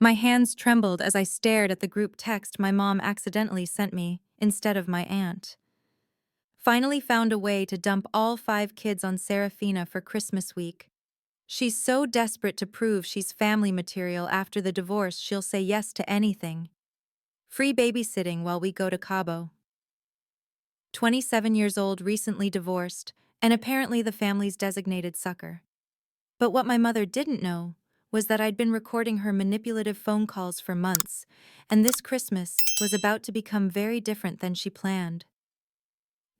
My hands trembled as I stared at the group text my mom accidentally sent me instead of my aunt. Finally found a way to dump all 5 kids on Serafina for Christmas week. She's so desperate to prove she's family material after the divorce she'll say yes to anything. Free babysitting while we go to Cabo. 27 years old, recently divorced, and apparently the family's designated sucker. But what my mother didn't know was that I'd been recording her manipulative phone calls for months, and this Christmas was about to become very different than she planned.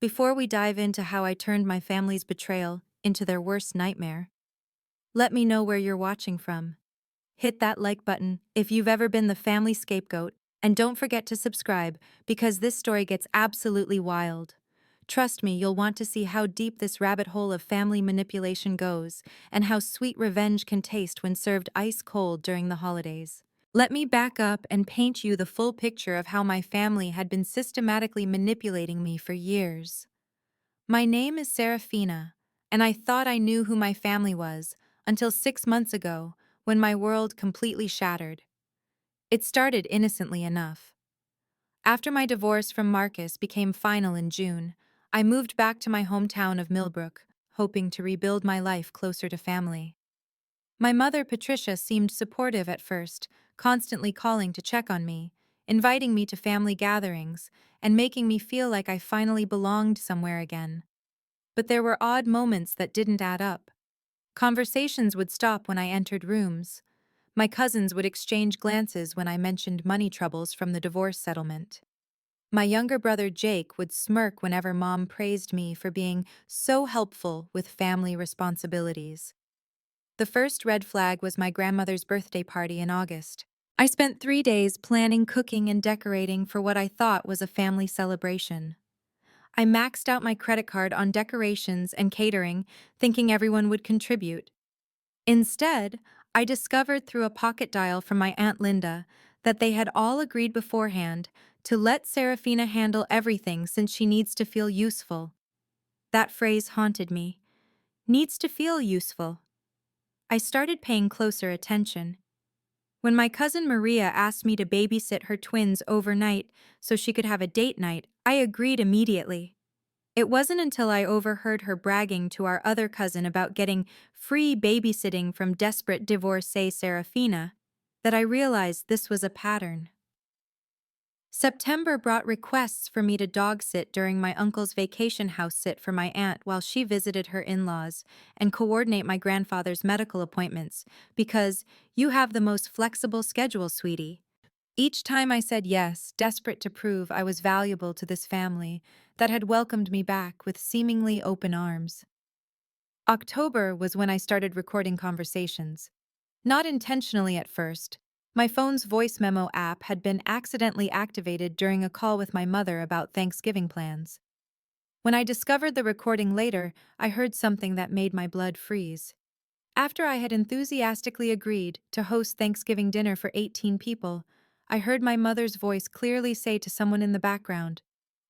Before we dive into how I turned my family's betrayal into their worst nightmare, let me know where you're watching from. Hit that like button if you've ever been the family scapegoat, and don't forget to subscribe because this story gets absolutely wild. Trust me, you'll want to see how deep this rabbit hole of family manipulation goes and how sweet revenge can taste when served ice cold during the holidays. Let me back up and paint you the full picture of how my family had been systematically manipulating me for years. My name is Serafina, and I thought I knew who my family was until 6 months ago when my world completely shattered. It started innocently enough. After my divorce from Marcus became final in June, I moved back to my hometown of Millbrook, hoping to rebuild my life closer to family. My mother, Patricia, seemed supportive at first, constantly calling to check on me, inviting me to family gatherings, and making me feel like I finally belonged somewhere again. But there were odd moments that didn't add up. Conversations would stop when I entered rooms. My cousins would exchange glances when I mentioned money troubles from the divorce settlement. My younger brother Jake would smirk whenever Mom praised me for being so helpful with family responsibilities. The first red flag was my grandmother's birthday party in August. I spent 3 days planning, cooking, and decorating for what I thought was a family celebration. I maxed out my credit card on decorations and catering, thinking everyone would contribute. Instead, I discovered through a pocket dial from my Aunt Linda that they had all agreed beforehand to let Serafina handle everything since she needs to feel useful. That phrase haunted me. Needs to feel useful. I started paying closer attention. When my cousin Maria asked me to babysit her twins overnight so she could have a date night, I agreed immediately. It wasn't until I overheard her bragging to our other cousin about getting free babysitting from desperate divorcee Serafina that I realized this was a pattern. September brought requests for me to dog sit during my uncle's vacation house sit for my aunt while she visited her in-laws and coordinate my grandfather's medical appointments because you have the most flexible schedule, sweetie. Each time I said yes, desperate to prove I was valuable to this family that had welcomed me back with seemingly open arms. October was when I started recording conversations. Not intentionally at first. My phone's voice memo app had been accidentally activated during a call with my mother about Thanksgiving plans. When I discovered the recording later, I heard something that made my blood freeze. After I had enthusiastically agreed to host Thanksgiving dinner for 18 people, I heard my mother's voice clearly say to someone in the background,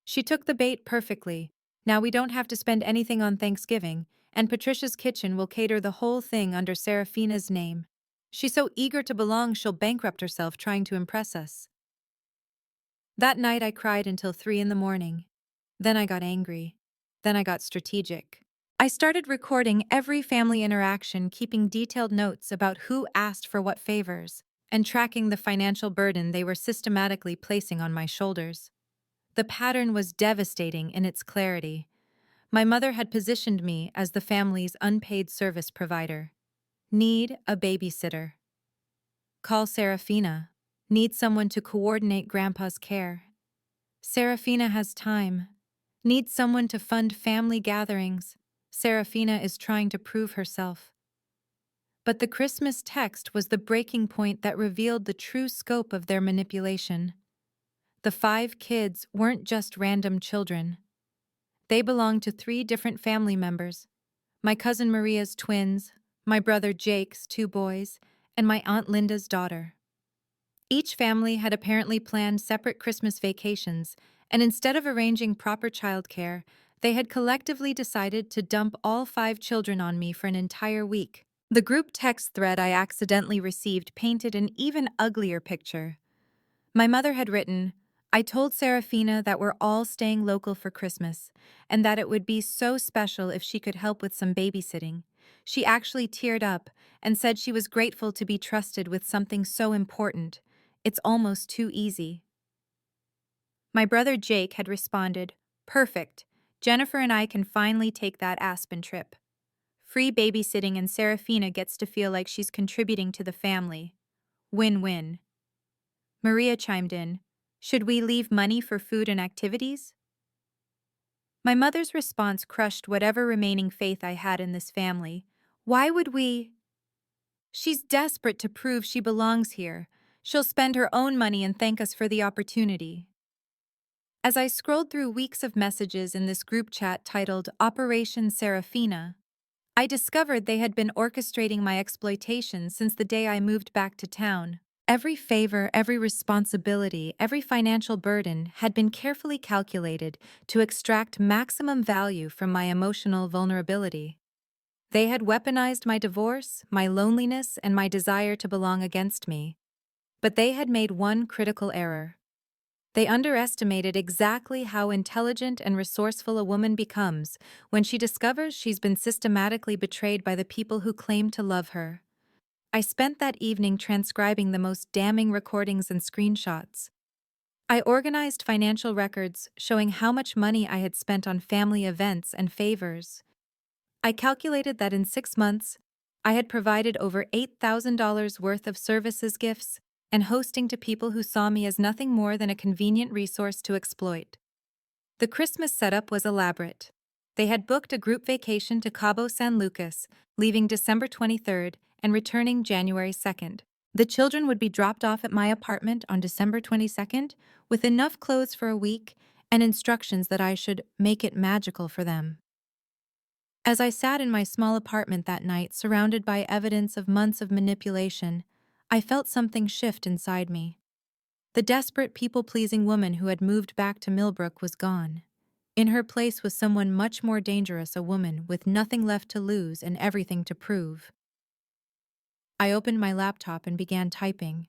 "She took the bait perfectly. Now we don't have to spend anything on Thanksgiving, and Patricia's Kitchen will cater the whole thing under Serafina's name. She's so eager to belong she'll bankrupt herself trying to impress us." That night I cried until 3 in the morning. Then I got angry. Then I got strategic. I started recording every family interaction, keeping detailed notes about who asked for what favors, and tracking the financial burden they were systematically placing on my shoulders. The pattern was devastating in its clarity. My mother had positioned me as the family's unpaid service provider. Need a babysitter. Call Serafina. Need someone to coordinate Grandpa's care. Serafina has time. Need someone to fund family gatherings. Serafina is trying to prove herself. But the Christmas text was the breaking point that revealed the true scope of their manipulation. The 5 kids weren't just random children. They belonged to 3 different family members: my cousin Maria's twins, my brother Jake's 2 boys, and my Aunt Linda's daughter. Each family had apparently planned separate Christmas vacations, and instead of arranging proper childcare, they had collectively decided to dump all 5 children on me for an entire week. The group text thread I accidentally received painted an even uglier picture. My mother had written, "I told Serafina that we're all staying local for Christmas, and that it would be so special if she could help with some babysitting." She actually teared up and said she was grateful to be trusted with something so important. It's almost too easy. My brother Jake had responded, "Perfect. Jennifer and I can finally take that Aspen trip. Free babysitting and Serafina gets to feel like she's contributing to the family. Win-win." Maria chimed in, "Should we leave money for food and activities?" My mother's response crushed whatever remaining faith I had in this family. "Why would we?" "She's desperate to prove she belongs here. She'll spend her own money and thank us for the opportunity." As I scrolled through weeks of messages in this group chat titled Operation Serafina, I discovered they had been orchestrating my exploitation since the day I moved back to town. Every favor, every responsibility, every financial burden had been carefully calculated to extract maximum value from my emotional vulnerability. They had weaponized my divorce, my loneliness, and my desire to belong against me. But they had made one critical error. They underestimated exactly how intelligent and resourceful a woman becomes when she discovers she's been systematically betrayed by the people who claim to love her. I spent that evening transcribing the most damning recordings and screenshots. I organized financial records showing how much money I had spent on family events and favors. I calculated that in 6 months, I had provided over $8,000 worth of services, gifts, and hosting to people who saw me as nothing more than a convenient resource to exploit. The Christmas setup was elaborate. They had booked a group vacation to Cabo San Lucas, leaving December 23rd and returning January 2nd. The children would be dropped off at my apartment on December 22nd with enough clothes for a week and instructions that I should make it magical for them. As I sat in my small apartment that night, surrounded by evidence of months of manipulation, I felt something shift inside me. The desperate, people-pleasing woman who had moved back to Millbrook was gone. In her place was someone much more dangerous, a woman with nothing left to lose and everything to prove. I opened my laptop and began typing.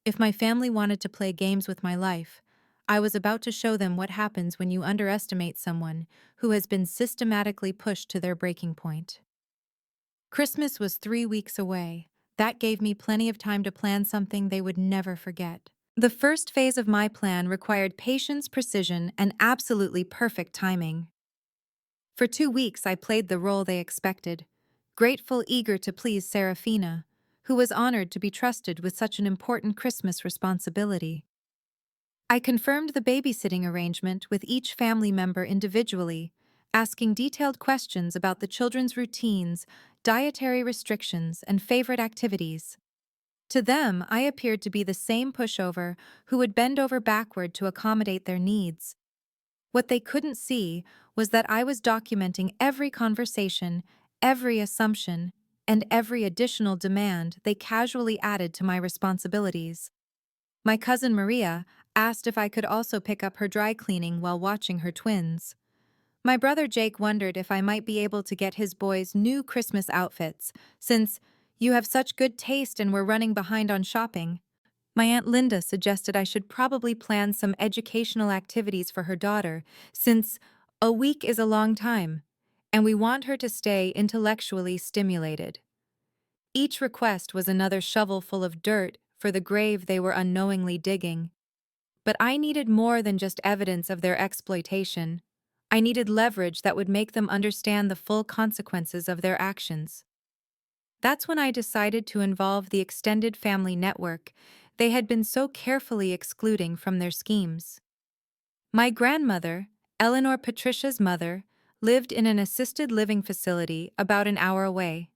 If my family wanted to play games with my life, I was about to show them what happens when you underestimate someone who has been systematically pushed to their breaking point. Christmas was 3 weeks away. That gave me plenty of time to plan something they would never forget. The first phase of my plan required patience, precision, and absolutely perfect timing. For 2 weeks, I played the role they expected, grateful, eager to please Serafina, who was honored to be trusted with such an important Christmas responsibility. I confirmed the babysitting arrangement with each family member individually, asking detailed questions about the children's routines, dietary restrictions, and favorite activities. To them, I appeared to be the same pushover who would bend over backward to accommodate their needs. What they couldn't see was that I was documenting every conversation, every assumption, and every additional demand they casually added to my responsibilities. My cousin Maria asked if I could also pick up her dry cleaning while watching her twins. My brother Jake wondered if I might be able to get his boys new Christmas outfits, since "you have such good taste and we're running behind on shopping." My Aunt Linda suggested I should probably plan some educational activities for her daughter, since a week is a long time, and we want her to stay intellectually stimulated. Each request was another shovel full of dirt for the grave they were unknowingly digging. But I needed more than just evidence of their exploitation. I needed leverage that would make them understand the full consequences of their actions. That's when I decided to involve the extended family network they had been so carefully excluding from their schemes. My grandmother, Eleanor Patricia's mother, lived in an assisted living facility about an hour away.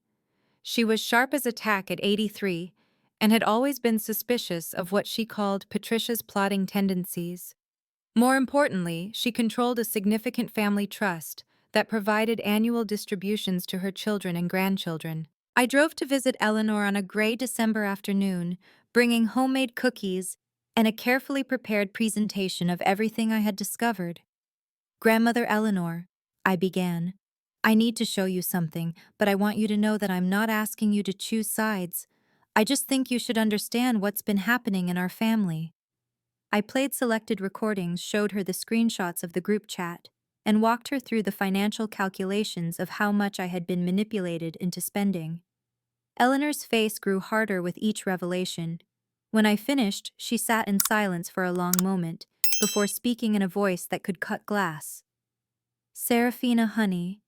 She was sharp as a tack at 83 and had always been suspicious of what she called Patricia's plotting tendencies. More importantly, she controlled a significant family trust that provided annual distributions to her children and grandchildren. I drove to visit Eleanor on a gray December afternoon, bringing homemade cookies and a carefully prepared presentation of everything I had discovered. "Grandmother Eleanor," I began, I need to show you something, but I want you to know that I'm not asking you to choose sides. I just think you should understand what's been happening in our family. I played selected recordings, showed her the screenshots of the group chat, and walked her through the financial calculations of how much I had been manipulated into spending. Eleanor's face grew harder with each revelation. When I finished, she sat in silence for a long moment, before speaking in a voice that could cut glass. Serafina, honey,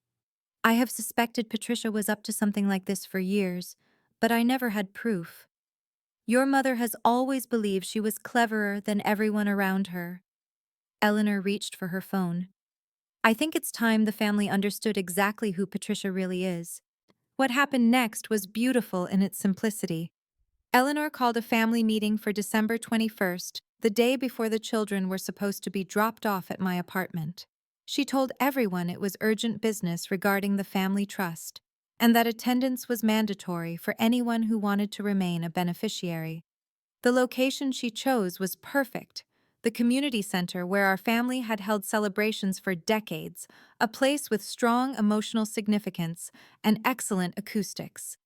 I have suspected Patricia was up to something like this for years, but I never had proof. Your mother has always believed she was cleverer than everyone around her. Eleanor reached for her phone. I think it's time the family understood exactly who Patricia really is. What happened next was beautiful in its simplicity. Eleanor called a family meeting for December 21st, the day before the children were supposed to be dropped off at my apartment. She told everyone it was urgent business regarding the family trust, and that attendance was mandatory for anyone who wanted to remain a beneficiary. The location she chose was perfect, the community center where our family had held celebrations for decades, a place with strong emotional significance and excellent acoustics.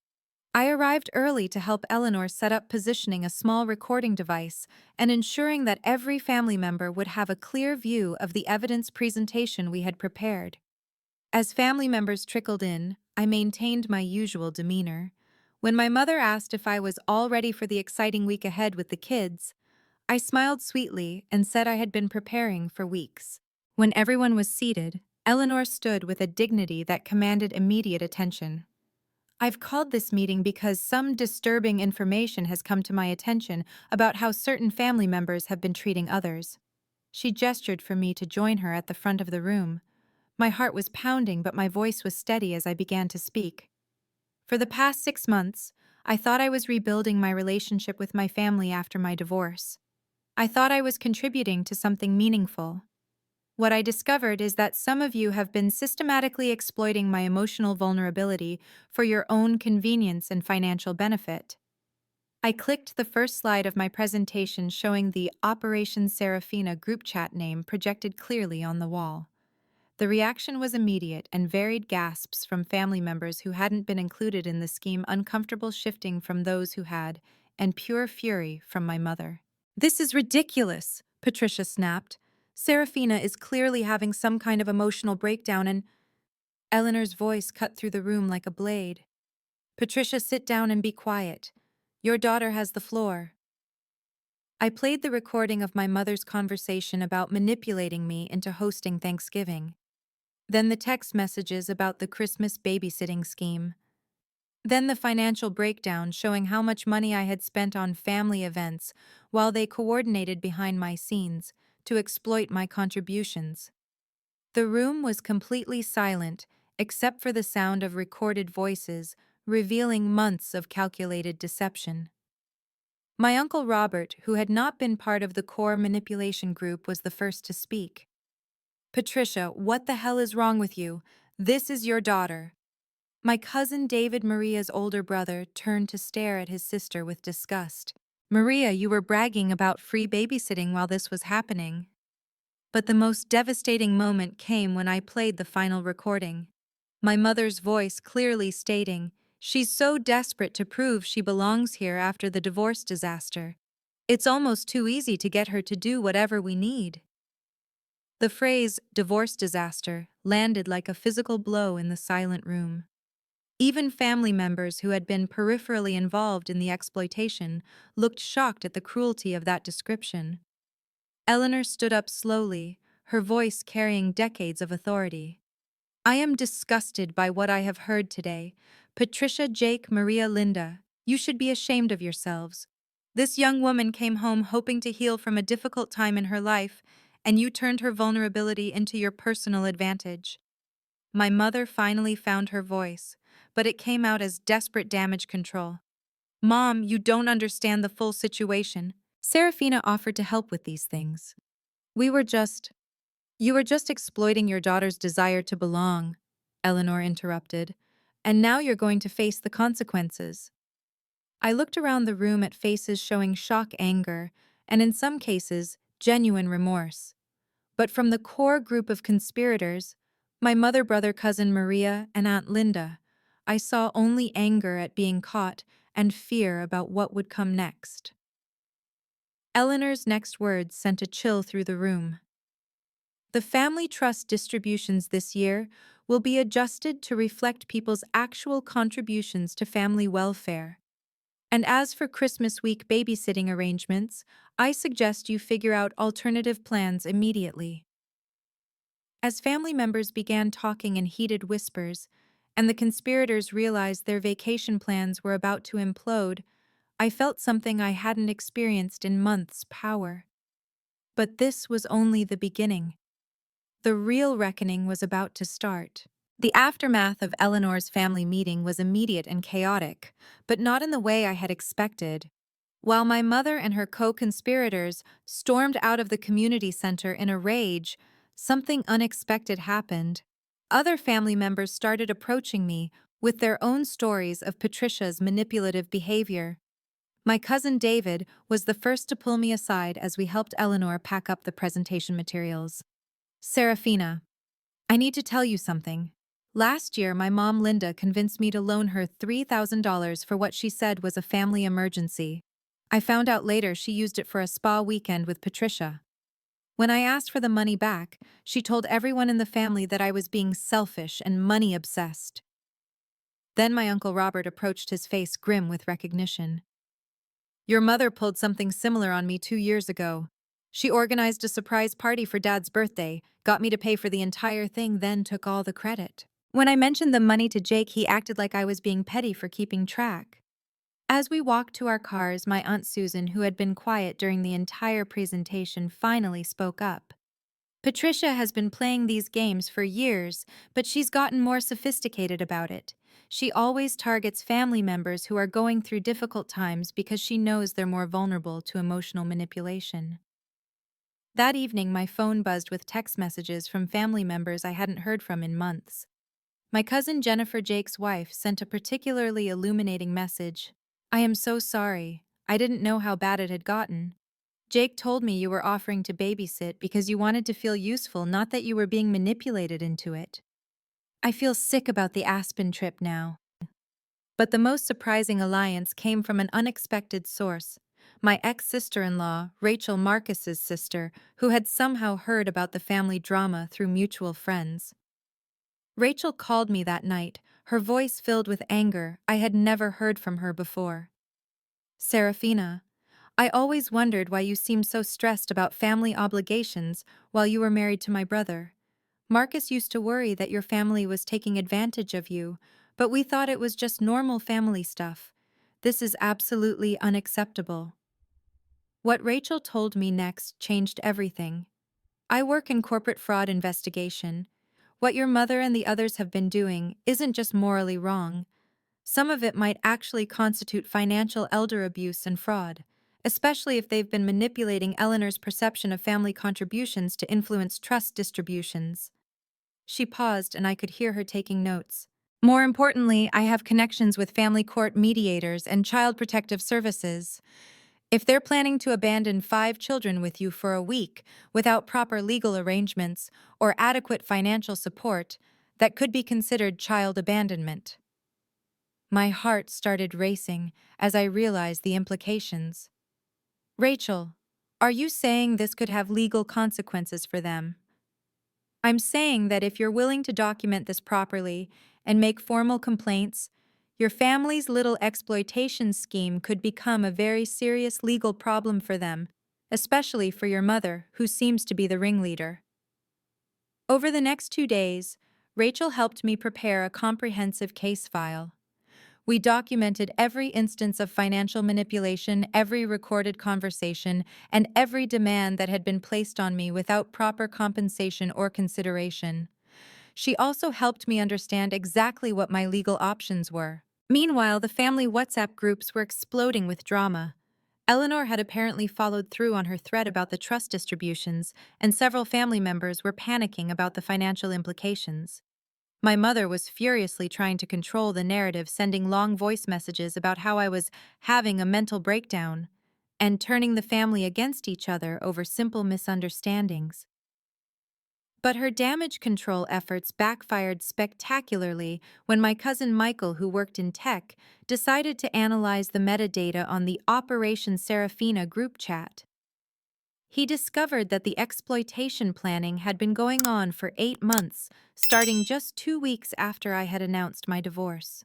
I arrived early to help Eleanor set up positioning a small recording device and ensuring that every family member would have a clear view of the evidence presentation we had prepared. As family members trickled in, I maintained my usual demeanor. When my mother asked if I was all ready for the exciting week ahead with the kids, I smiled sweetly and said I had been preparing for weeks. When everyone was seated, Eleanor stood with a dignity that commanded immediate attention. I've called this meeting because some disturbing information has come to my attention about how certain family members have been treating others. She gestured for me to join her at the front of the room. My heart was pounding, but my voice was steady as I began to speak. For the past 6 months, I thought I was rebuilding my relationship with my family after my divorce. I thought I was contributing to something meaningful. What I discovered is that some of you have been systematically exploiting my emotional vulnerability for your own convenience and financial benefit. I clicked the first slide of my presentation showing the Operation Serafina group chat name projected clearly on the wall. The reaction was immediate and varied gasps from family members who hadn't been included in the scheme, uncomfortable shifting from those who had, and pure fury from my mother. This is ridiculous, Patricia snapped. Serafina is clearly having some kind of emotional breakdown and Eleanor's voice cut through the room like a blade. Patricia, sit down and be quiet. Your daughter has the floor. I played the recording of my mother's conversation about manipulating me into hosting Thanksgiving. Then the text messages about the Christmas babysitting scheme. Then the financial breakdown showing how much money I had spent on family events while they coordinated behind my scenes to exploit my contributions. The room was completely silent except for the sound of recorded voices revealing months of calculated deception. My Uncle Robert, who had not been part of the core manipulation group, was the first to speak. Patricia, what the hell is wrong with you? This is your daughter. My cousin David, Maria's older brother, turned to stare at his sister with disgust. Maria, you were bragging about free babysitting while this was happening. But the most devastating moment came when I played the final recording. My mother's voice clearly stating, she's so desperate to prove she belongs here after the divorce disaster. It's almost too easy to get her to do whatever we need. The phrase, divorce disaster, landed like a physical blow in the silent room. Even family members who had been peripherally involved in the exploitation looked shocked at the cruelty of that description. Eleanor stood up slowly, her voice carrying decades of authority. I am disgusted by what I have heard today. Patricia, Jake, Maria, Linda, you should be ashamed of yourselves. This young woman came home hoping to heal from a difficult time in her life, and you turned her vulnerability into your personal advantage. My mother finally found her voice, but it came out as desperate damage control. Mom, you don't understand the full situation. Serafina offered to help with these things. We were just... You were just exploiting your daughter's desire to belong, Eleanor interrupted, and now you're going to face the consequences. I looked around the room at faces showing shock, anger, and in some cases, genuine remorse. But from the core group of conspirators, My mother, brother, cousin Maria, and Aunt Linda. I saw only anger at being caught and fear about what would come next. Eleanor's next words sent a chill through the room. The family trust distributions this year will be adjusted to reflect people's actual contributions to family welfare. And as for Christmas week babysitting arrangements, I suggest you figure out alternative plans immediately. As family members began talking in heated whispers, and the conspirators realized their vacation plans were about to implode, I felt something I hadn't experienced in months: power. But this was only the beginning. The real reckoning was about to start. The aftermath of Eleanor's family meeting was immediate and chaotic, but not in the way I had expected. While my mother and her co-conspirators stormed out of the community center in a rage, something unexpected happened. Other family members started approaching me with their own stories of Patricia's manipulative behavior. My cousin David was the first to pull me aside as we helped Eleanor pack up the presentation materials. Serafina, I need to tell you something. Last year, my mom Linda convinced me to loan her $3,000 for what she said was a family emergency. I found out later she used it for a spa weekend with Patricia. When I asked for the money back, she told everyone in the family that I was being selfish and money-obsessed. Then my Uncle Robert approached, his face grim with recognition. Your mother pulled something similar on me 2 years ago. She organized a surprise party for Dad's birthday, got me to pay for the entire thing, then took all the credit. When I mentioned the money to Jake, he acted like I was being petty for keeping track. As we walked to our cars, my Aunt Susan, who had been quiet during the entire presentation, finally spoke up. Patricia has been playing these games for years, but she's gotten more sophisticated about it. She always targets family members who are going through difficult times because she knows they're more vulnerable to emotional manipulation. That evening, my phone buzzed with text messages from family members I hadn't heard from in months. My cousin Jennifer, Jake's wife, sent a particularly illuminating message. I am so sorry. I didn't know how bad it had gotten. Jake told me you were offering to babysit because you wanted to feel useful, not that you were being manipulated into it. I feel sick about the Aspen trip now. But the most surprising alliance came from an unexpected source. My ex-sister-in-law, Rachel, Marcus's sister, who had somehow heard about the family drama through mutual friends. Rachel called me that night, her voice filled with anger. I had never heard from her before. Serafina, I always wondered why you seemed so stressed about family obligations while you were married to my brother. Marcus used to worry that your family was taking advantage of you, but we thought it was just normal family stuff. This is absolutely unacceptable. What Rachel told me next changed everything. I work in corporate fraud investigation. What your mother and the others have been doing isn't just morally wrong. Some of it might actually constitute financial elder abuse and fraud, especially if they've been manipulating Eleanor's perception of family contributions to influence trust distributions. She paused, and I could hear her taking notes. More importantly, I have connections with family court mediators and child protective services. If they're planning to abandon 5 children with you for a week without proper legal arrangements or adequate financial support, that could be considered child abandonment. My heart started racing as I realized the implications. Rachel, are you saying this could have legal consequences for them? I'm saying that if you're willing to document this properly and make formal complaints, your family's little exploitation scheme could become a very serious legal problem for them, especially for your mother, who seems to be the ringleader. Over the next 2 days, Rachel helped me prepare a comprehensive case file. We documented every instance of financial manipulation, every recorded conversation, and every demand that had been placed on me without proper compensation or consideration. She also helped me understand exactly what my legal options were. Meanwhile, the family WhatsApp groups were exploding with drama. Eleanor had apparently followed through on her threat about the trust distributions, and several family members were panicking about the financial implications. My mother was furiously trying to control the narrative, sending long voice messages about how I was having a mental breakdown and turning the family against each other over simple misunderstandings. But her damage control efforts backfired spectacularly when my cousin Michael, who worked in tech, decided to analyze the metadata on the Operation Serafina group chat. He discovered that the exploitation planning had been going on for 8 months, starting just 2 weeks after I had announced my divorce.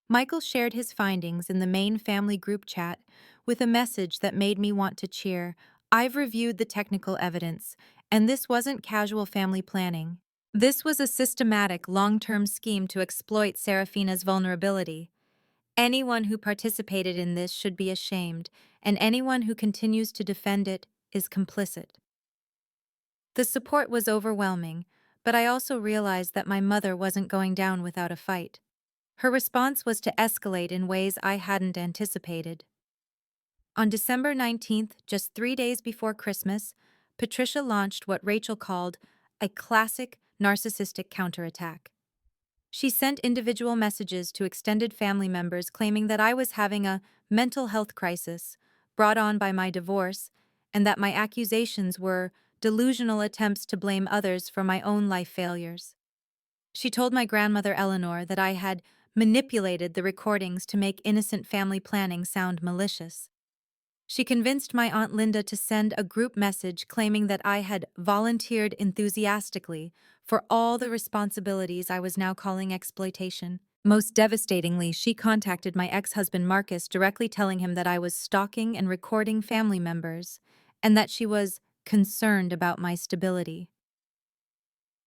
Michael shared his findings in the main family group chat with a message that made me want to cheer. "I've reviewed the technical evidence, and this wasn't casual family planning. This was a systematic, long-term scheme to exploit Serafina's vulnerability. Anyone who participated in this should be ashamed, and anyone who continues to defend it is complicit." The support was overwhelming, but I also realized that my mother wasn't going down without a fight. Her response was to escalate in ways I hadn't anticipated. On December 19th, just 3 days before Christmas, Patricia launched what Rachel called a classic narcissistic counterattack. She sent individual messages to extended family members claiming that I was having a mental health crisis brought on by my divorce and that my accusations were delusional attempts to blame others for my own life failures. She told my grandmother Eleanor that I had manipulated the recordings to make innocent family planning sound malicious. She convinced my Aunt Linda to send a group message claiming that I had volunteered enthusiastically for all the responsibilities I was now calling exploitation. Most devastatingly, she contacted my ex-husband Marcus, directly telling him that I was stalking and recording family members and that she was concerned about my stability.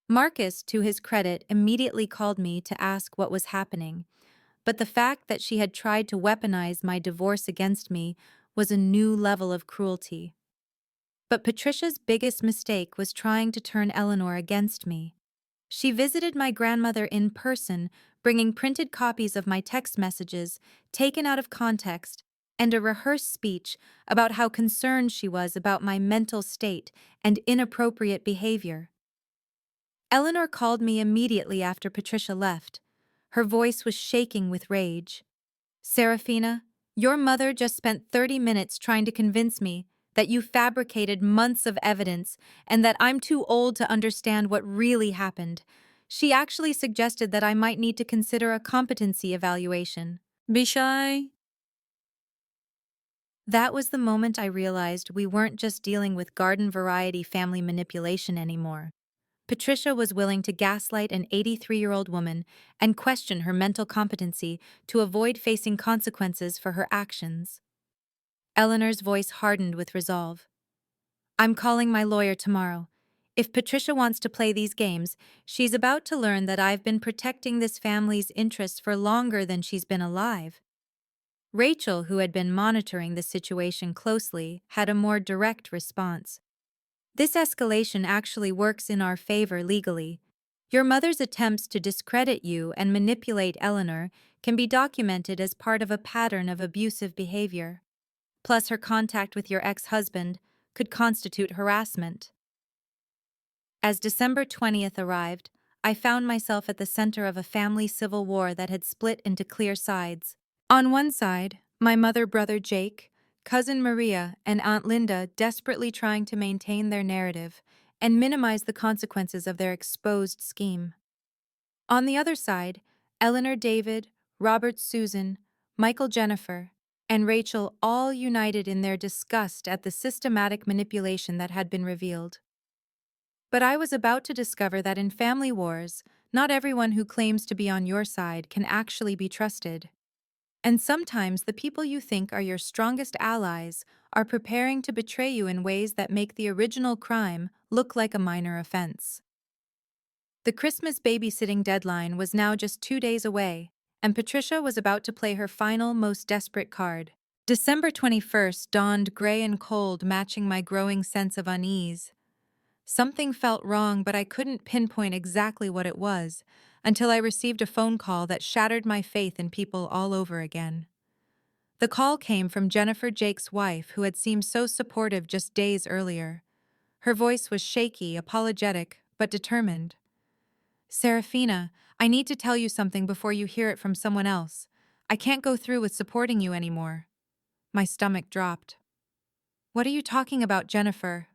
Marcus, to his credit, immediately called me to ask what was happening, but the fact that she had tried to weaponize my divorce against me was a new level of cruelty. But Patricia's biggest mistake was trying to turn Eleanor against me. She visited my grandmother in person, bringing printed copies of my text messages, taken out of context, and a rehearsed speech about how concerned she was about my mental state and inappropriate behavior. Eleanor called me immediately after Patricia left. Her voice was shaking with rage. "Serafina, your mother just spent 30 minutes trying to convince me that you fabricated months of evidence and that I'm too old to understand what really happened. She actually suggested that I might need to consider a competency evaluation." Bishai. That was the moment I realized we weren't just dealing with garden variety family manipulation anymore. Patricia was willing to gaslight an 83-year-old woman and question her mental competency to avoid facing consequences for her actions. Eleanor's voice hardened with resolve. "I'm calling my lawyer tomorrow. If Patricia wants to play these games, she's about to learn that I've been protecting this family's interests for longer than she's been alive." Rachel, who had been monitoring the situation closely, had a more direct response. "This escalation actually works in our favor legally. Your mother's attempts to discredit you and manipulate Eleanor can be documented as part of a pattern of abusive behavior. Plus, her contact with your ex-husband could constitute harassment." As December 20th arrived, I found myself at the center of a family civil war that had split into clear sides. On one side, my brother Jake, cousin Maria, and Aunt Linda desperately trying to maintain their narrative and minimize the consequences of their exposed scheme. On the other side, Eleanor David, Robert Susan, Michael Jennifer, and Rachel all united in their disgust at the systematic manipulation that had been revealed. But I was about to discover that in family wars, not everyone who claims to be on your side can actually be trusted. And sometimes the people you think are your strongest allies are preparing to betray you in ways that make the original crime look like a minor offense. The Christmas babysitting deadline was now just 2 days away, and Patricia was about to play her final, most desperate card. December 21st dawned gray and cold, matching my growing sense of unease. Something felt wrong, but I couldn't pinpoint exactly what it was until I received a phone call that shattered my faith in people all over again. The call came from Jennifer, Jake's wife, who had seemed so supportive just days earlier. Her voice was shaky, apologetic, but determined. "Serafina, I need to tell you something before you hear it from someone else. I can't go through with supporting you anymore." My stomach dropped. "What are you talking about, Jennifer?"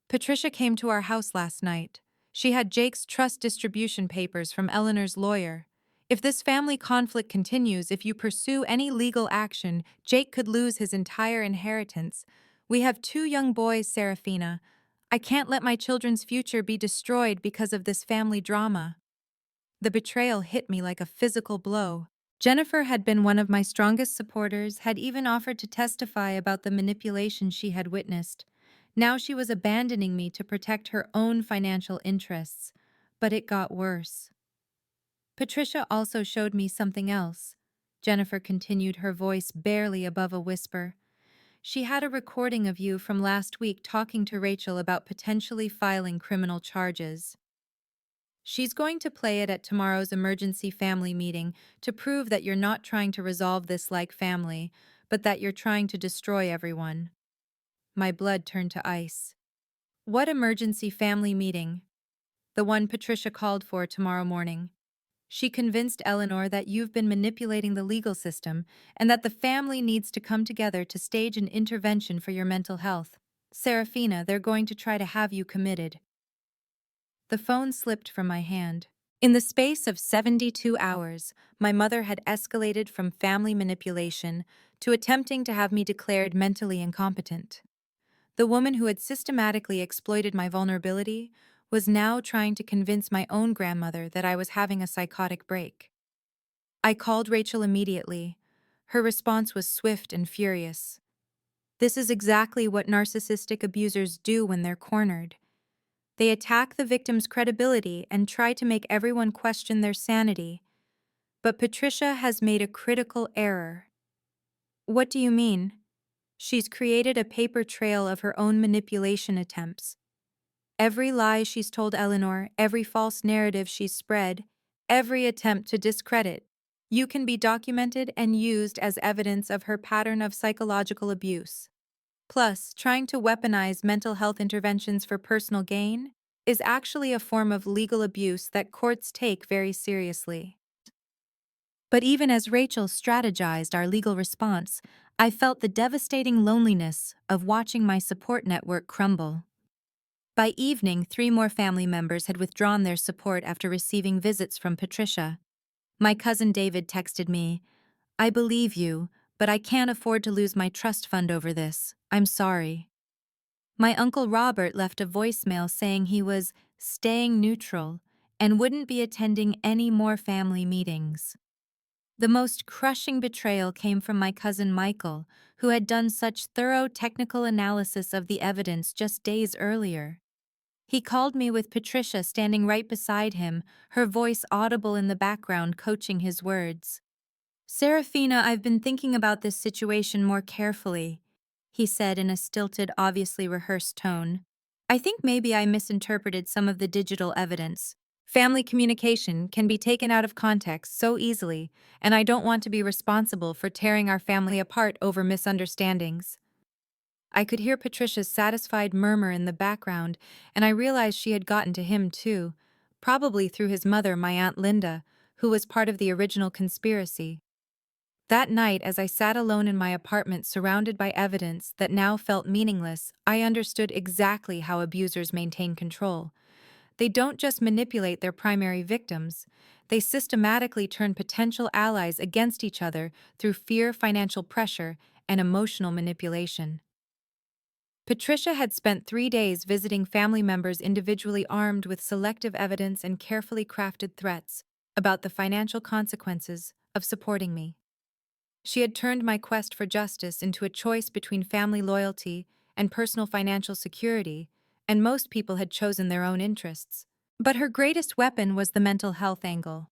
Patricia came to our house last night. She had Jake's trust distribution papers from Eleanor's lawyer. If this family conflict continues, if you pursue any legal action, Jake could lose his entire inheritance. We have 2 young boys, Serafina. I can't let my children's future be destroyed because of this family drama. The betrayal hit me like a physical blow. Jennifer had been one of my strongest supporters, had even offered to testify about the manipulation she had witnessed. Now she was abandoning me to protect her own financial interests. But it got worse. Patricia also showed me something else. Jennifer continued, her voice barely above a whisper. She had a recording of you from last week talking to Rachel about potentially filing criminal charges. She's going to play it at tomorrow's emergency family meeting to prove that you're not trying to resolve this like family, but that you're trying to destroy everyone. My blood turned to ice. What emergency family meeting? The one Patricia called for tomorrow morning. She convinced Eleanor that you've been manipulating the legal system and that the family needs to come together to stage an intervention for your mental health. Serafina, they're going to try to have you committed. The phone slipped from my hand. In the space of 72 hours, my mother had escalated from family manipulation to attempting to have me declared mentally incompetent. The woman who had systematically exploited my vulnerability was now trying to convince my own grandmother that I was having a psychotic break. I called Rachel immediately. Her response was swift and furious. This is exactly what narcissistic abusers do when they're cornered. They attack the victim's credibility and try to make everyone question their sanity. But Patricia has made a critical error. What do you mean? She's created a paper trail of her own manipulation attempts. Every lie she's told Eleanor, every false narrative she's spread, every attempt to discredit, you can be documented and used as evidence of her pattern of psychological abuse. Plus, trying to weaponize mental health interventions for personal gain is actually a form of legal abuse that courts take very seriously. But even as Rachel strategized our legal response, I felt the devastating loneliness of watching my support network crumble. By evening, 3 more family members had withdrawn their support after receiving visits from Patricia. My cousin David texted me, "I believe you, but I can't afford to lose my trust fund over this. I'm sorry." My uncle Robert left a voicemail saying he was staying neutral and wouldn't be attending any more family meetings. The most crushing betrayal came from my cousin Michael, who had done such thorough technical analysis of the evidence just days earlier. He called me with Patricia standing right beside him, her voice audible in the background, coaching his words. "Serafina, I've been thinking about this situation more carefully," he said in a stilted, obviously rehearsed tone. "I think maybe I misinterpreted some of the digital evidence. Family communication can be taken out of context so easily, and I don't want to be responsible for tearing our family apart over misunderstandings." I could hear Patricia's satisfied murmur in the background, and I realized she had gotten to him too, probably through his mother, my Aunt Linda, who was part of the original conspiracy. That night, as I sat alone in my apartment surrounded by evidence that now felt meaningless, I understood exactly how abusers maintain control. They don't just manipulate their primary victims, they systematically turn potential allies against each other through fear, financial pressure, and emotional manipulation. Patricia had spent 3 days visiting family members individually armed with selective evidence and carefully crafted threats about the financial consequences of supporting me. She had turned my quest for justice into a choice between family loyalty and personal financial security, and most people had chosen their own interests. But her greatest weapon was the mental health angle.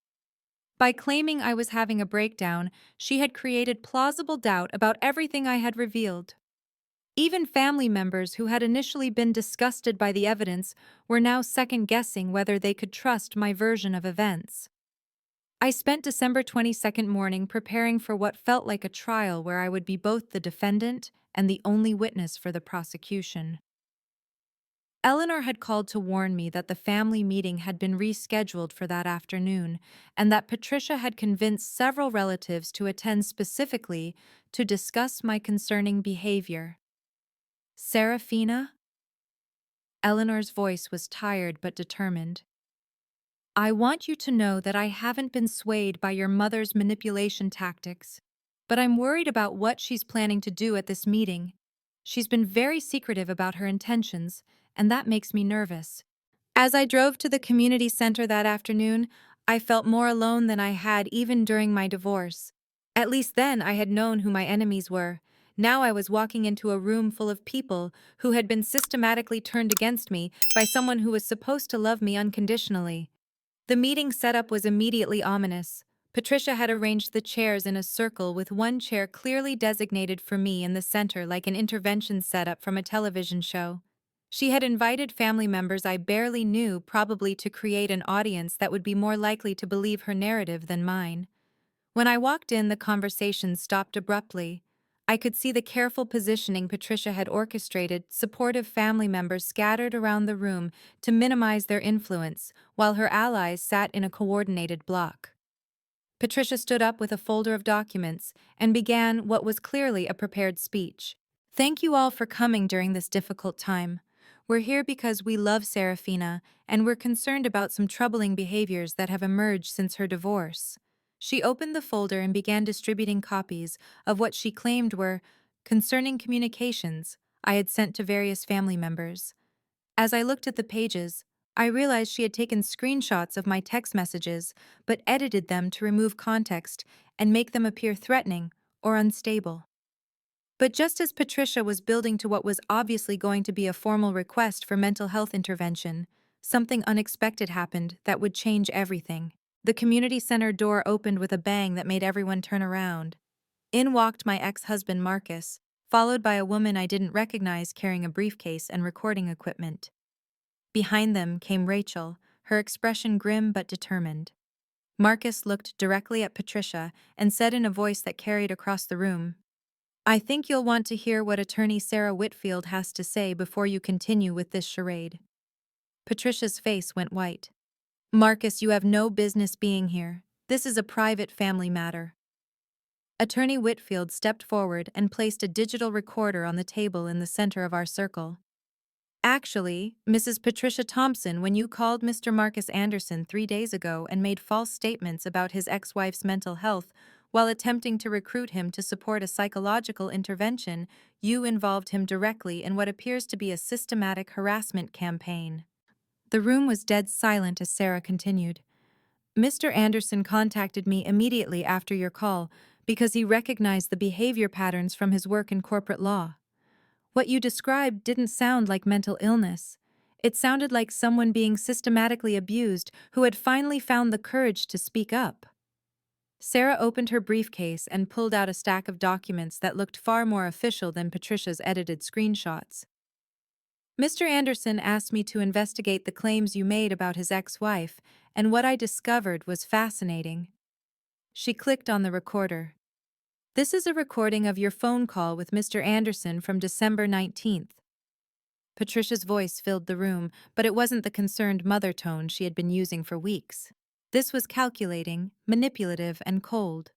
By claiming I was having a breakdown, she had created plausible doubt about everything I had revealed. Even family members who had initially been disgusted by the evidence were now second-guessing whether they could trust my version of events. I spent December 22nd morning preparing for what felt like a trial where I would be both the defendant and the only witness for the prosecution. Eleanor had called to warn me that the family meeting had been rescheduled for that afternoon, and that Patricia had convinced several relatives to attend specifically to discuss my concerning behavior. "Serafina?" Eleanor's voice was tired but determined. I want you to know that I haven't been swayed by your mother's manipulation tactics, but I'm worried about what she's planning to do at this meeting. She's been very secretive about her intentions, and that makes me nervous. As I drove to the community center that afternoon, I felt more alone than I had even during my divorce. At least then I had known who my enemies were. Now I was walking into a room full of people who had been systematically turned against me by someone who was supposed to love me unconditionally. The meeting setup was immediately ominous. Patricia had arranged the chairs in a circle with one chair clearly designated for me in the center like an intervention setup from a television show. She had invited family members I barely knew, probably to create an audience that would be more likely to believe her narrative than mine. When I walked in, the conversation stopped abruptly. I could see the careful positioning Patricia had orchestrated, supportive family members scattered around the room to minimize their influence, while her allies sat in a coordinated block. Patricia stood up with a folder of documents and began what was clearly a prepared speech. Thank you all for coming during this difficult time. We're here because we love Serafina, and we're concerned about some troubling behaviors that have emerged since her divorce. She opened the folder and began distributing copies of what she claimed were concerning communications I had sent to various family members. As I looked at the pages, I realized she had taken screenshots of my text messages, but edited them to remove context and make them appear threatening or unstable. But just as Patricia was building to what was obviously going to be a formal request for mental health intervention, something unexpected happened that would change everything. The community center door opened with a bang that made everyone turn around. In walked my ex-husband Marcus, followed by a woman I didn't recognize carrying a briefcase and recording equipment. Behind them came Rachel, her expression grim but determined. Marcus looked directly at Patricia and said in a voice that carried across the room, I think you'll want to hear what attorney Sarah Whitfield has to say before you continue with this charade. Patricia's face went white. Marcus, you have no business being here. This is a private family matter. Attorney Whitfield stepped forward and placed a digital recorder on the table in the center of our circle. Actually, Mrs. Patricia Thompson, when you called Mr. Marcus Anderson 3 days ago and made false statements about his ex-wife's mental health while attempting to recruit him to support a psychological intervention, you involved him directly in what appears to be a systematic harassment campaign. The room was dead silent as Sarah continued. Mr. Anderson contacted me immediately after your call because he recognized the behavior patterns from his work in corporate law. What you described didn't sound like mental illness. It sounded like someone being systematically abused who had finally found the courage to speak up. Sarah opened her briefcase and pulled out a stack of documents that looked far more official than Patricia's edited screenshots. Mr. Anderson asked me to investigate the claims you made about his ex-wife, and what I discovered was fascinating. She clicked on the recorder. This is a recording of your phone call with Mr. Anderson from December 19th. Patricia's voice filled the room, but it wasn't the concerned mother tone she had been using for weeks. This was calculating, manipulative, and cold.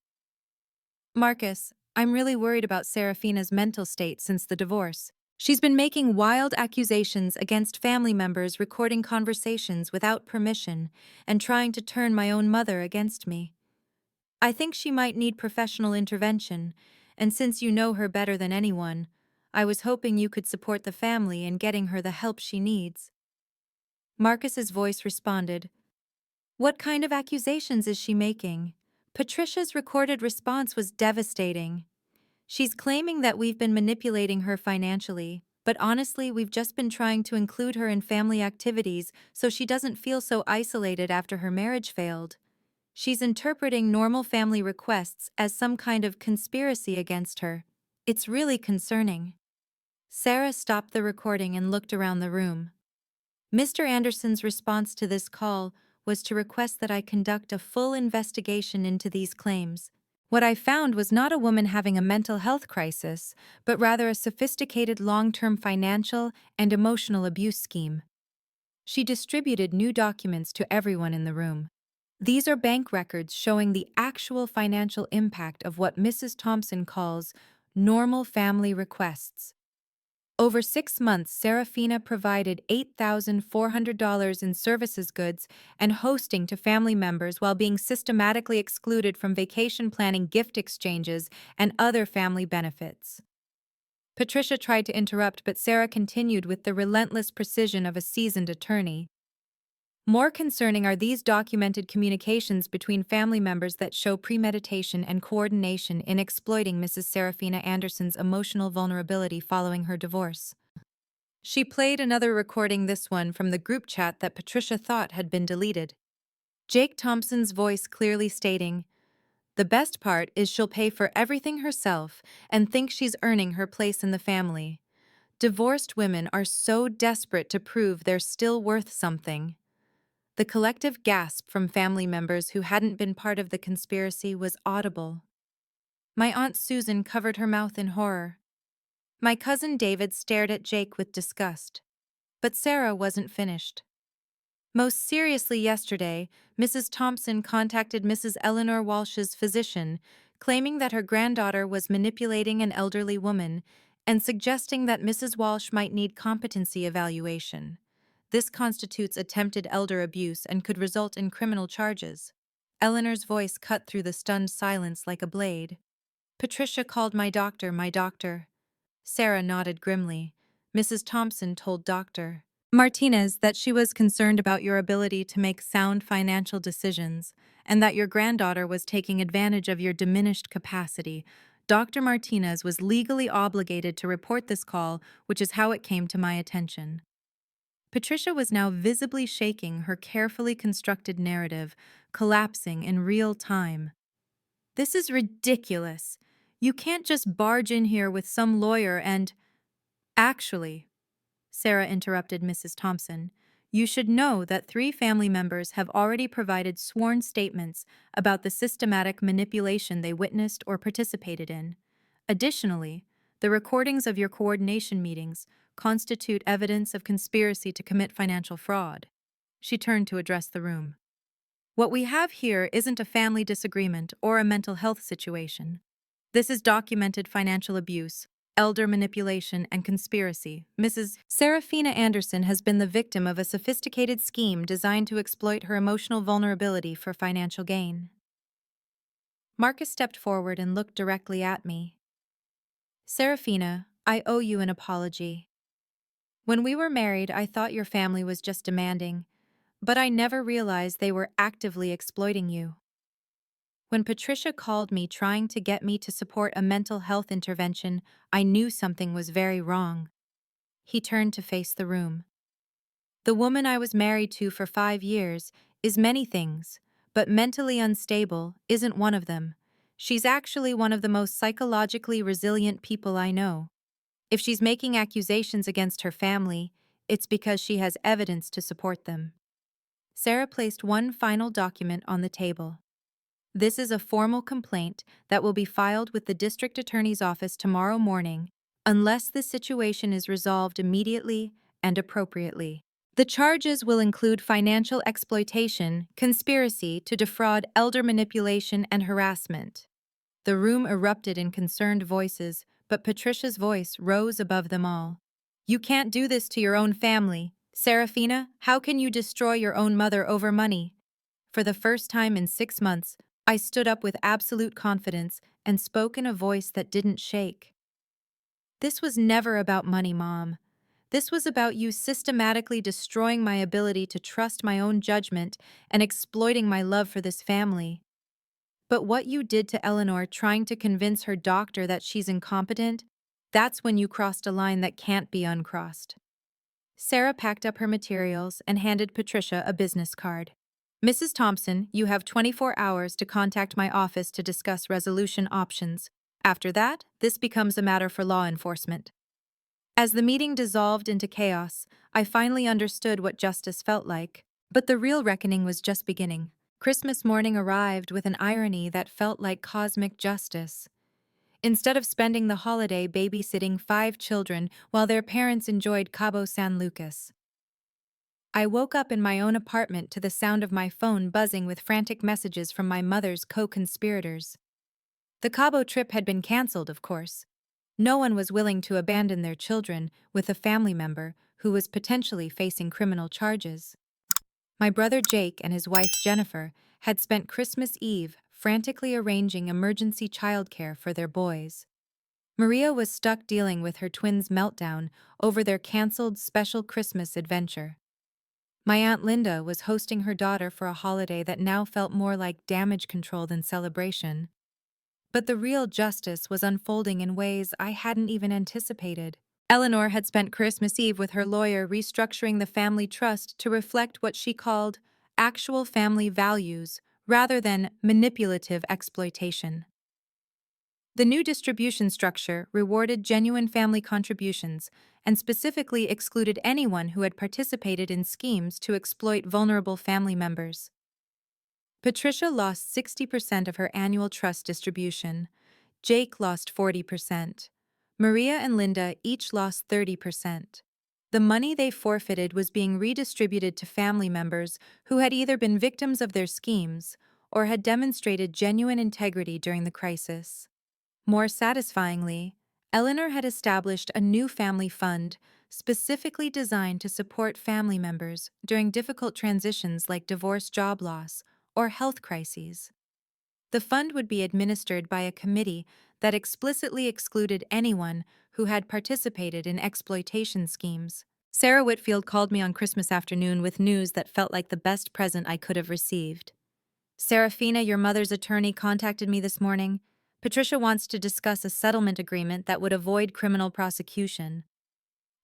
Marcus, I'm really worried about Serafina's mental state since the divorce. She's been making wild accusations against family members, recording conversations without permission, and trying to turn my own mother against me. I think she might need professional intervention, and since you know her better than anyone, I was hoping you could support the family in getting her the help she needs. Marcus's voice responded, What kind of accusations is she making? Patricia's recorded response was devastating. She's claiming that we've been manipulating her financially, but honestly, we've just been trying to include her in family activities so she doesn't feel so isolated after her marriage failed. She's interpreting normal family requests as some kind of conspiracy against her. It's really concerning. Sarah stopped the recording and looked around the room. Mr. Anderson's response to this call was to request that I conduct a full investigation into these claims. What I found was not a woman having a mental health crisis, but rather a sophisticated long-term financial and emotional abuse scheme. She distributed new documents to everyone in the room. These are bank records showing the actual financial impact of what Mrs. Thompson calls normal family requests. Over 6 months, Serafina provided $8,400 in services goods and hosting to family members while being systematically excluded from vacation planning, gift exchanges, and other family benefits. Patricia tried to interrupt, but Sarah continued with the relentless precision of a seasoned attorney. More concerning are these documented communications between family members that show premeditation and coordination in exploiting Mrs. Serafina Anderson's emotional vulnerability following her divorce. She played another recording, this one from the group chat that Patricia thought had been deleted. Jake Thompson's voice clearly stating, "The best part is she'll pay for everything herself and think she's earning her place in the family. Divorced women are so desperate to prove they're still worth something." The collective gasp from family members who hadn't been part of the conspiracy was audible. My Aunt Susan covered her mouth in horror. My cousin David stared at Jake with disgust. But Sarah wasn't finished. Most seriously, yesterday, Mrs. Thompson contacted Mrs. Eleanor Walsh's physician, claiming that her granddaughter was manipulating an elderly woman and suggesting that Mrs. Walsh might need competency evaluation. This constitutes attempted elder abuse and could result in criminal charges. Eleanor's voice cut through the stunned silence like a blade. "Patricia called my doctor, my doctor." Sarah nodded grimly. "Mrs. Thompson told Dr. Martinez that she was concerned about your ability to make sound financial decisions and that your granddaughter was taking advantage of your diminished capacity. Dr. Martinez was legally obligated to report this call, which is how it came to my attention." Patricia was now visibly shaking, her carefully constructed narrative collapsing in real time. "This is ridiculous. You can't just barge in here with some lawyer and—" "Actually," Sarah interrupted Mrs. Thompson, "you should know that 3 family members have already provided sworn statements about the systematic manipulation they witnessed or participated in. Additionally, the recordings of your coordination meetings constitute evidence of conspiracy to commit financial fraud." She turned to address the room. "What we have here isn't a family disagreement or a mental health situation. This is documented financial abuse, elder manipulation, and conspiracy. Mrs. Serafina Anderson has been the victim of a sophisticated scheme designed to exploit her emotional vulnerability for financial gain." Marcus stepped forward and looked directly at me. "Serafina, I owe you an apology. When we were married, I thought your family was just demanding, but I never realized they were actively exploiting you. When Patricia called me trying to get me to support a mental health intervention, I knew something was very wrong." He turned to face the room. "The woman I was married to for 5 years is many things, but mentally unstable isn't one of them. She's actually one of the most psychologically resilient people I know. If she's making accusations against her family, it's because she has evidence to support them." Sarah placed one final document on the table. "This is a formal complaint that will be filed with the district attorney's office tomorrow morning, unless the situation is resolved immediately and appropriately. The charges will include financial exploitation, conspiracy to defraud, elder manipulation, and harassment." The room erupted in concerned voices, but Patricia's voice rose above them all. "You can't do this to your own family. Serafina, how can you destroy your own mother over money?" For the first time in 6 months, I stood up with absolute confidence and spoke in a voice that didn't shake. "This was never about money, Mom. This was about you systematically destroying my ability to trust my own judgment and exploiting my love for this family. But what you did to Eleanor, trying to convince her doctor that she's incompetent, that's when you crossed a line that can't be uncrossed." Sarah packed up her materials and handed Patricia a business card. "Mrs. Thompson, you have 24 hours to contact my office to discuss resolution options. After that, this becomes a matter for law enforcement." As the meeting dissolved into chaos, I finally understood what justice felt like. But the real reckoning was just beginning. Christmas morning arrived with an irony that felt like cosmic justice. Instead of spending the holiday babysitting 5 children while their parents enjoyed Cabo San Lucas, I woke up in my own apartment to the sound of my phone buzzing with frantic messages from my mother's co-conspirators. The Cabo trip had been canceled, of course. No one was willing to abandon their children with a family member who was potentially facing criminal charges. My brother Jake and his wife Jennifer had spent Christmas Eve frantically arranging emergency childcare for their boys. Maria was stuck dealing with her twins' meltdown over their canceled special Christmas adventure. My Aunt Linda was hosting her daughter for a holiday that now felt more like damage control than celebration. But the real justice was unfolding in ways I hadn't even anticipated. Eleanor had spent Christmas Eve with her lawyer restructuring the family trust to reflect what she called actual family values rather than manipulative exploitation. The new distribution structure rewarded genuine family contributions and specifically excluded anyone who had participated in schemes to exploit vulnerable family members. Patricia lost 60% of her annual trust distribution. Jake lost 40%. Maria and Linda each lost 30%. The money they forfeited was being redistributed to family members who had either been victims of their schemes or had demonstrated genuine integrity during the crisis. More satisfyingly, Eleanor had established a new family fund specifically designed to support family members during difficult transitions like divorce, job loss, or health crises. The fund would be administered by a committee that explicitly excluded anyone who had participated in exploitation schemes. Sarah Whitfield called me on Christmas afternoon with news that felt like the best present I could have received. "Serafina, your mother's attorney, contacted me this morning. Patricia wants to discuss a settlement agreement that would avoid criminal prosecution."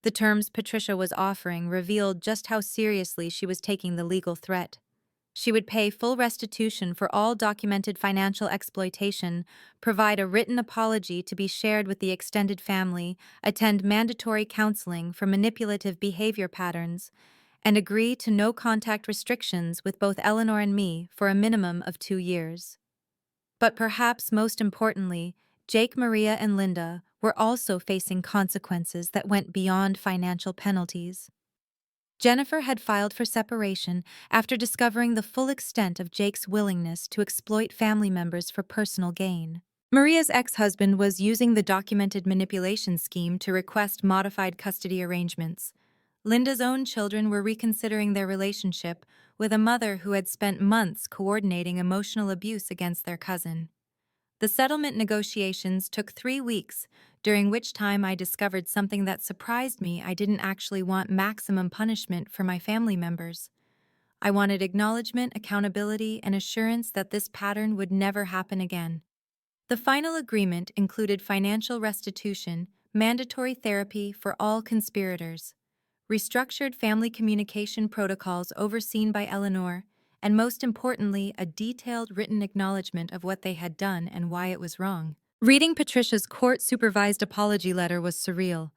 The terms Patricia was offering revealed just how seriously she was taking the legal threat. She would pay full restitution for all documented financial exploitation, provide a written apology to be shared with the extended family, attend mandatory counseling for manipulative behavior patterns, and agree to no contact restrictions with both Eleanor and me for a minimum of 2 years. But perhaps most importantly, Jake, Maria, and Linda were also facing consequences that went beyond financial penalties. Jennifer had filed for separation after discovering the full extent of Jake's willingness to exploit family members for personal gain. Maria's ex-husband was using the documented manipulation scheme to request modified custody arrangements. Linda's own children were reconsidering their relationship with a mother who had spent months coordinating emotional abuse against their cousin. The settlement negotiations took 3 weeks, during which time I discovered something that surprised me. I didn't actually want maximum punishment for my family members. I wanted acknowledgement, accountability, and assurance that this pattern would never happen again. The final agreement included financial restitution, mandatory therapy for all conspirators, restructured family communication protocols overseen by Eleanor, and most importantly, a detailed written acknowledgement of what they had done and why it was wrong. Reading Patricia's court-supervised apology letter was surreal.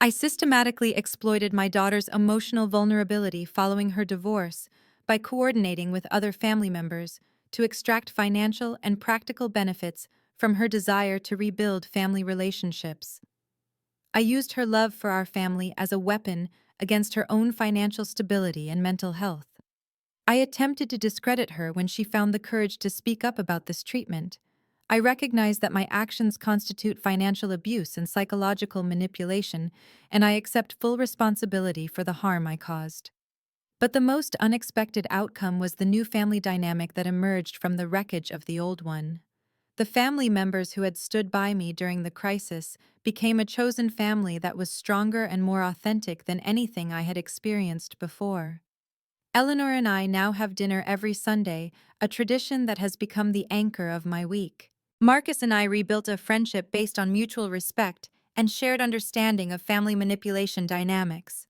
"I systematically exploited my daughter's emotional vulnerability following her divorce by coordinating with other family members to extract financial and practical benefits from her desire to rebuild family relationships. I used her love for our family as a weapon against her own financial stability and mental health. I attempted to discredit her when she found the courage to speak up about this treatment. I recognize that my actions constitute financial abuse and psychological manipulation, and I accept full responsibility for the harm I caused." But the most unexpected outcome was the new family dynamic that emerged from the wreckage of the old one. The family members who had stood by me during the crisis became a chosen family that was stronger and more authentic than anything I had experienced before. Eleanor and I now have dinner every Sunday, a tradition that has become the anchor of my week. Marcus and I rebuilt a friendship based on mutual respect and shared understanding of family manipulation dynamics.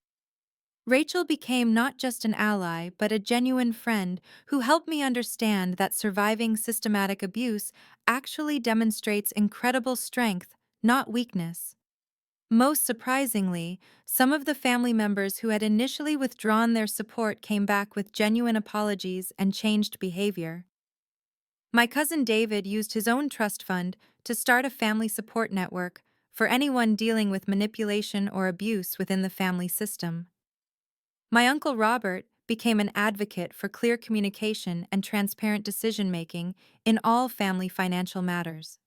Rachel became not just an ally, but a genuine friend who helped me understand that surviving systematic abuse actually demonstrates incredible strength, not weakness. Most surprisingly, some of the family members who had initially withdrawn their support came back with genuine apologies and changed behavior. My cousin David used his own trust fund to start a family support network for anyone dealing with manipulation or abuse within the family system. My uncle Robert became an advocate for clear communication and transparent decision-making in all family financial matters.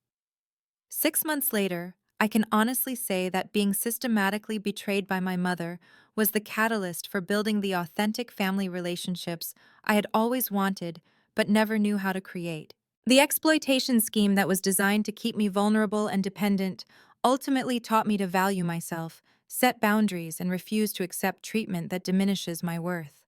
6 months later, I can honestly say that being systematically betrayed by my mother was the catalyst for building the authentic family relationships I had always wanted but never knew how to create. The exploitation scheme that was designed to keep me vulnerable and dependent ultimately taught me to value myself, set boundaries, and refuse to accept treatment that diminishes my worth.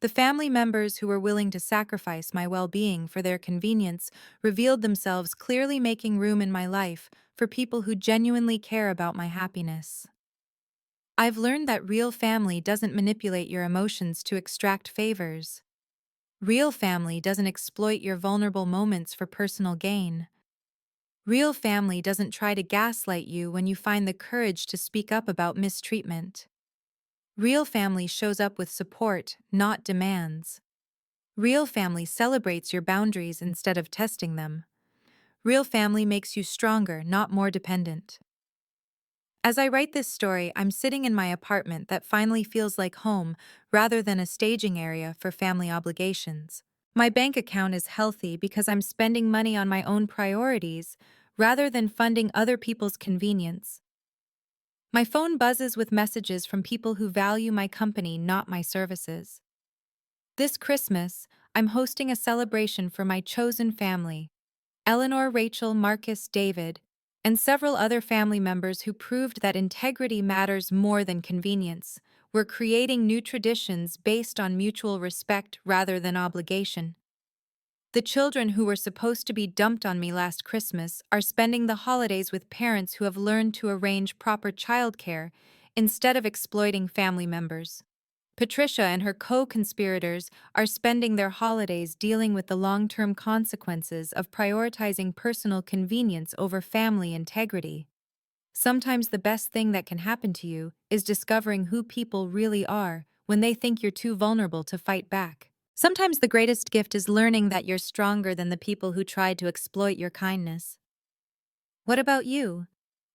The family members who were willing to sacrifice my well being for their convenience revealed themselves clearly making room in my life for people who genuinely care about my happiness. I've learned that real family doesn't manipulate your emotions to extract favors. Real family doesn't exploit your vulnerable moments for personal gain. Real family doesn't try to gaslight you when you find the courage to speak up about mistreatment. Real family shows up with support, not demands. Real family celebrates your boundaries instead of testing them. Real family makes you stronger, not more dependent. As I write this story, I'm sitting in my apartment that finally feels like home rather than a staging area for family obligations. My bank account is healthy because I'm spending money on my own priorities rather than funding other people's convenience. My phone buzzes with messages from people who value my company, not my services. This Christmas, I'm hosting a celebration for my chosen family: Eleanor, Rachel, Marcus, David, and several other family members who proved that integrity matters more than convenience. We're creating new traditions based on mutual respect rather than obligation. The children who were supposed to be dumped on me last Christmas are spending the holidays with parents who have learned to arrange proper childcare instead of exploiting family members. Patricia and her co-conspirators are spending their holidays dealing with the long-term consequences of prioritizing personal convenience over family integrity. Sometimes the best thing that can happen to you is discovering who people really are when they think you're too vulnerable to fight back. Sometimes the greatest gift is learning that you're stronger than the people who tried to exploit your kindness. What about you?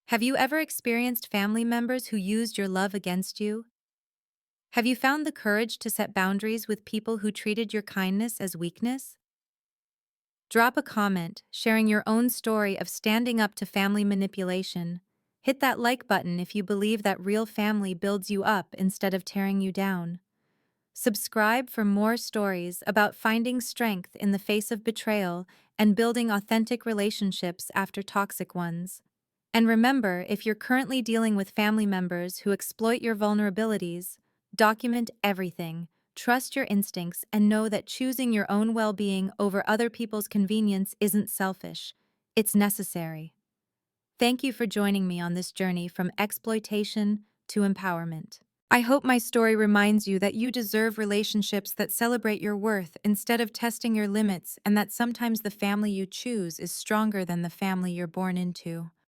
Have you ever experienced family members who used your love against you? Have you found the courage to set boundaries with people who treated your kindness as weakness? Drop a comment sharing your own story of standing up to family manipulation. Hit that like button if you believe that real family builds you up instead of tearing you down. Subscribe for more stories about finding strength in the face of betrayal and building authentic relationships after toxic ones. And remember, if you're currently dealing with family members who exploit your vulnerabilities, document everything, trust your instincts, and know that choosing your own well-being over other people's convenience isn't selfish. It's necessary. Thank you for joining me on this journey from exploitation to empowerment. I hope my story reminds you that you deserve relationships that celebrate your worth instead of testing your limits, and that sometimes the family you choose is stronger than the family you're born into.